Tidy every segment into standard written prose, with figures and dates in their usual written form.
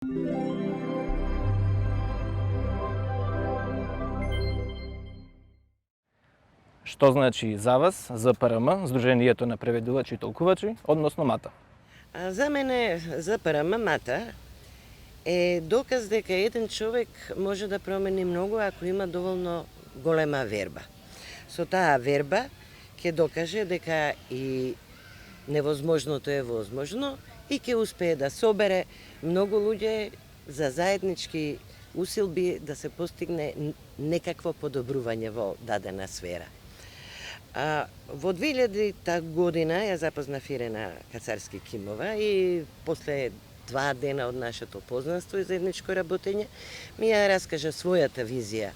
Што значи за вас ЗПРМ, Сдруженијето на преведувачи и толкувачи, односно МАТА? За мене ЗПРМ МАТА е доказ дека еден човек може да промени многу ако има доволно голема верба. Со таа верба ќе докаже дека и невозможното е возможно и ќе успее да собере многу луѓе за заеднички усилби да се постигне некакво подобрување во дадена сфера. Во 2000 година ја запознав Ирена Кацарски-Кимова и после 2 дена од нашето познанство и заедничко работење ми ја раскажа својата визија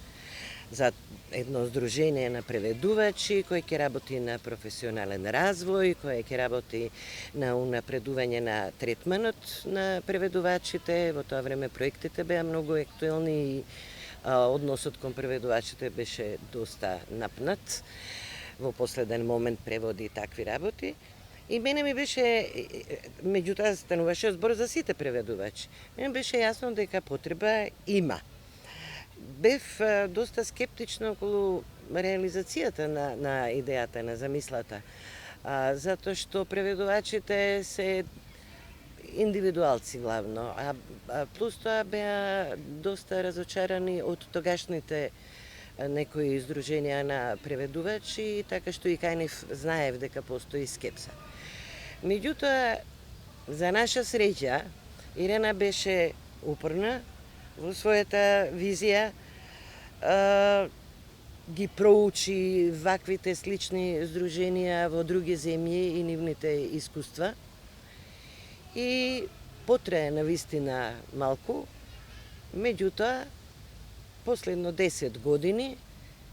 за едно здружение на преведувачи кој ќе работи на професионален развој, кој ќе работи на унапредување на третманот на преведувачите. Во тоа време проектите беа многу актуелни и односот кон преведувачите беше доста напнат. Во последен момент преводи и такви работи. И мене ми беше, меѓутоа стануваше збор за сите преведувачи. Мене беше јасно дека потреба има. Бев доста скептична околу реализацијата на идејата, на замислата, затоа што преведувачите се индивидуалци главно, а плюс тоа беа доста разочарани од тогашните некои издруженија на преведувачи, така што и кај нив знаев дека постои скепса. Меѓутоа, за наша среќа, Ирена беше упорна во својата визија, ги проучи ваквите слични здруженија во други земји и нивните искуства и потрае навистина малку, меѓутоа, последно 10 години,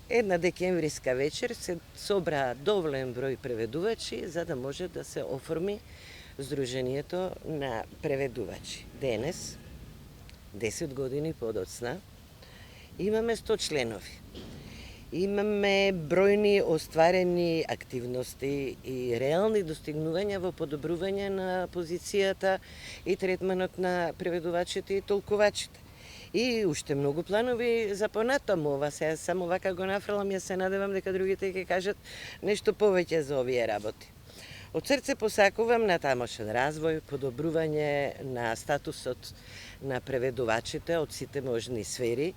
една декемвриска вечер се собраа доволен број преведувачи за да може да се оформи Сдруженијето на преведувачи. Денес, 10 години подоцна, имаме 100 членови. Имаме бројни остварени активности и реални достигнувања во подобрување на позицијата и третманот на преведувачите и толкувачите. И уште многу планови за понатаму. Ова се само вака го нафрлам, ја се надевам дека другите ќе кажат нешто повеќе за овие работи. Од срце посакувам на тамошен развој, подобрување на статусот на преведувачите од сите можни сфери.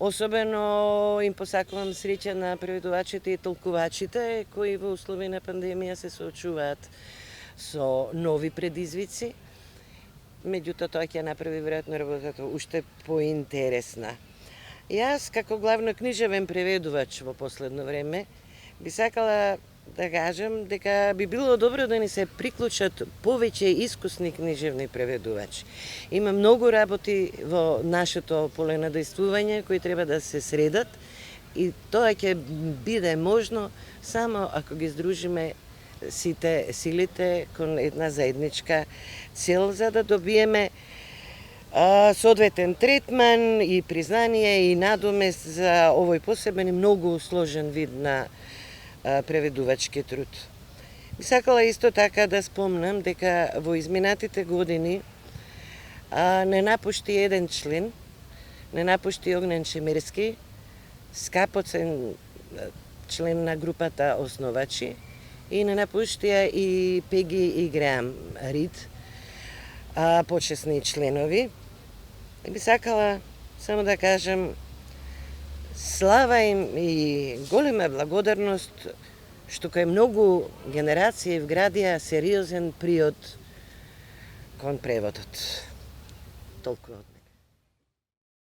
Особено им посакувам среќа на преведувачите и толкувачите кои во услови на пандемија се соочуваат со нови предизвици. Меѓутоа, тоа ќе направи веројатно работата уште поинтересна. Јас, како главно книжевен преведувач во последно време, би сакала да кажам дека би било добро да ни се приклучат повеќе искусни книжевни преведувачи. Има многу работи во нашето поле на дејствување кои треба да се средат и тоа ќе биде можно само ако ги здружиме сите силите кон една заедничка цел за да добиеме соодветен третман и признание и надомест за овој посебен и многу сложен вид на преведувачки труд. Би сакала исто така да спомнам дека во изминатите години не напушти еден член, не напушти Огнен Чемерски, скапоцен член на групата основачи, и не напуштија и Пеги и Греам Рид, почесни членови. И би сакала само да кажам слава им и голема благодарност што кај многу генерации вградија сериозен приод кон преводот. Толку од